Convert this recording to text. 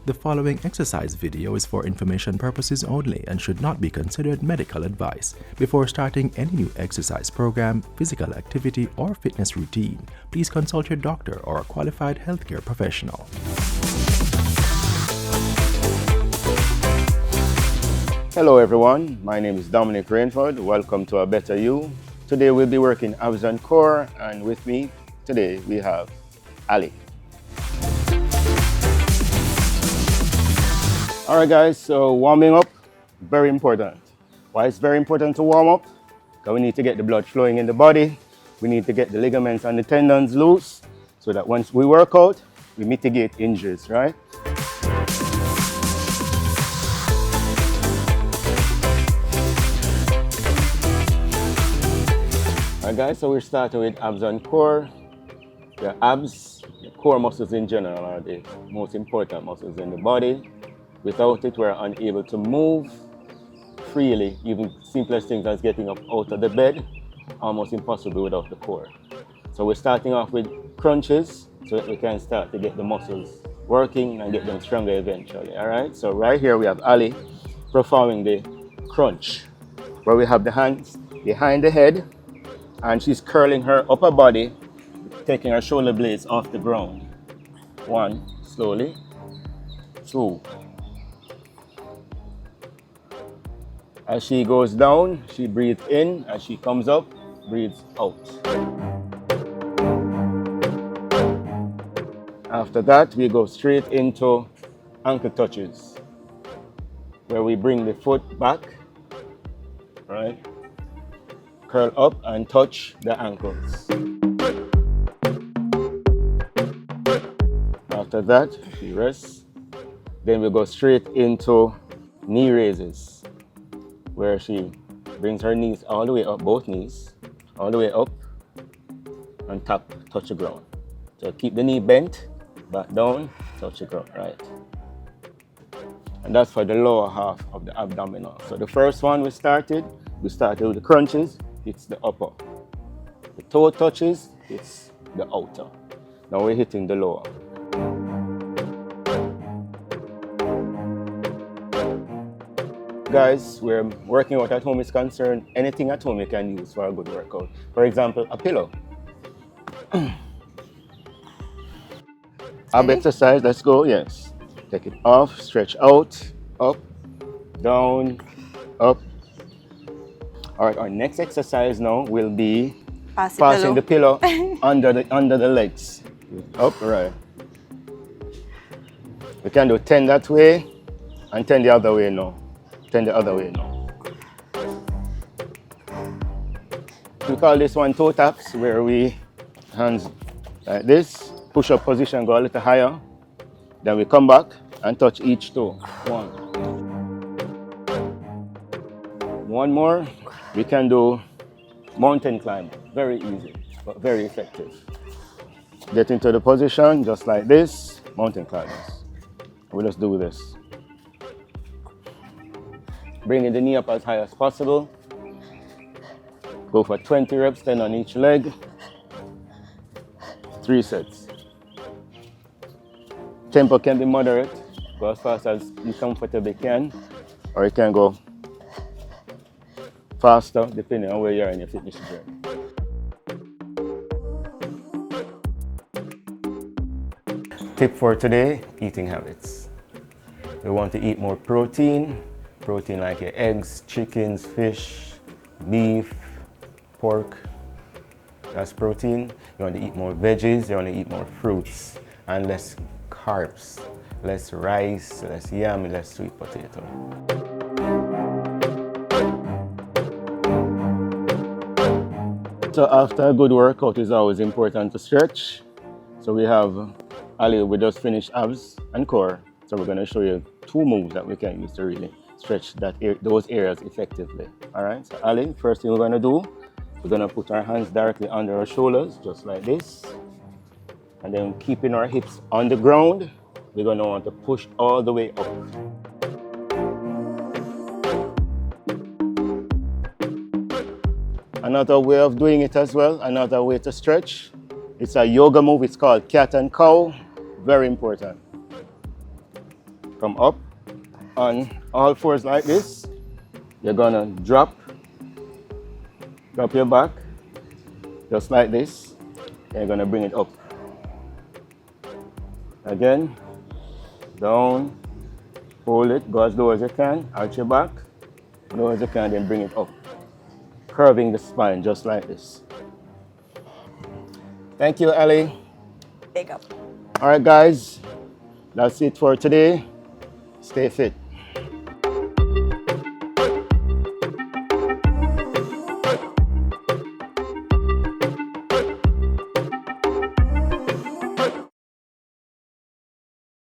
The following exercise video is for information purposes only and should not be considered medical advice. Before starting any new exercise program, physical activity, or fitness routine, please consult your doctor or a qualified healthcare professional. Hello everyone, my name is Dominic Rainford. Welcome to A Better You. Today we'll be working abs and core, and with me today we have Ali. Alright guys, so warming up, very important. Why it's very important to warm up? Because we need to get the blood flowing in the body. We need to get the ligaments and the tendons loose so that once we work out, we mitigate injuries, right? Alright guys, so we're starting with abs and core. The abs, the core muscles in general, are the most important muscles in the body. Without it, we're unable to move freely. Even simplest things as getting up out of the bed, almost impossible without the core. So we're starting off with crunches so that we can start to get the muscles working and get them stronger eventually. Alright, so right here we have Ali performing the crunch, where we have the hands behind the head and she's curling her upper body, taking her shoulder blades off the ground. 1, slowly, 2. As she goes down, she breathes in. As she comes up, breathes out. After that, we go straight into ankle touches, where we bring the foot back, right? Curl up and touch the ankles. After that, she rests. Then we go straight into knee raises, where she brings her knees all the way up, both knees, all the way up, and touch the ground. So keep the knee bent, back down, touch the ground, right? And that's for the lower half of the abdominal. So the first one we started with the crunches, it's the upper. The toe touches, it's the outer. Now we're hitting the lower. Guys, where working out at home is concerned, anything at home you can use for a good workout. For example, a pillow. Ab exercise, let's go, yes. Take it off, stretch out, up, down, up. All right, our next exercise now will be passing the pillow under the legs. Up, right. We can do 10 that way and 10 the other way now. 10 the other way now. We call this one toe taps, where we hands like this, push up position, go a little higher. Then we come back and touch each toe. 1. One more. We can do mountain climb. Very easy, but very effective. Get into the position just like this. Mountain climbers. We'll just do this. Bringing the knee up as high as possible. Go for 20 reps, 10 on each leg. 3 sets. Tempo can be moderate. Go as fast as you comfortably can. Or you can go faster, depending on where you are in your fitness journey. Tip for today, eating habits. We want to eat more protein. Protein like your eggs, chickens, fish, beef, pork. That's protein. You want to eat more veggies, you want to eat more fruits, and less carbs. Less rice, less yam, less sweet potato. So after a good workout, it's always important to stretch. So we have Ali, we just finished abs and core. So we're going to show you 2 moves that we can use to really stretch those areas effectively. All right, so Ali, first thing we're going to do, we're going to put our hands directly under our shoulders, just like this. And then keeping our hips on the ground, we're going to want to push all the way up. Another way of doing it as well, another way to stretch, it's a yoga move, it's called cat and cow, very important. Come up on all fours like this. You're gonna drop your back, just like this. And you're gonna bring it up. Again, down, hold it, go as low as you can, arch your back, low as you can, then bring it up. Curving the spine, just like this. Thank you, Ellie. Big up. All right, guys, that's it for today. Stay fit.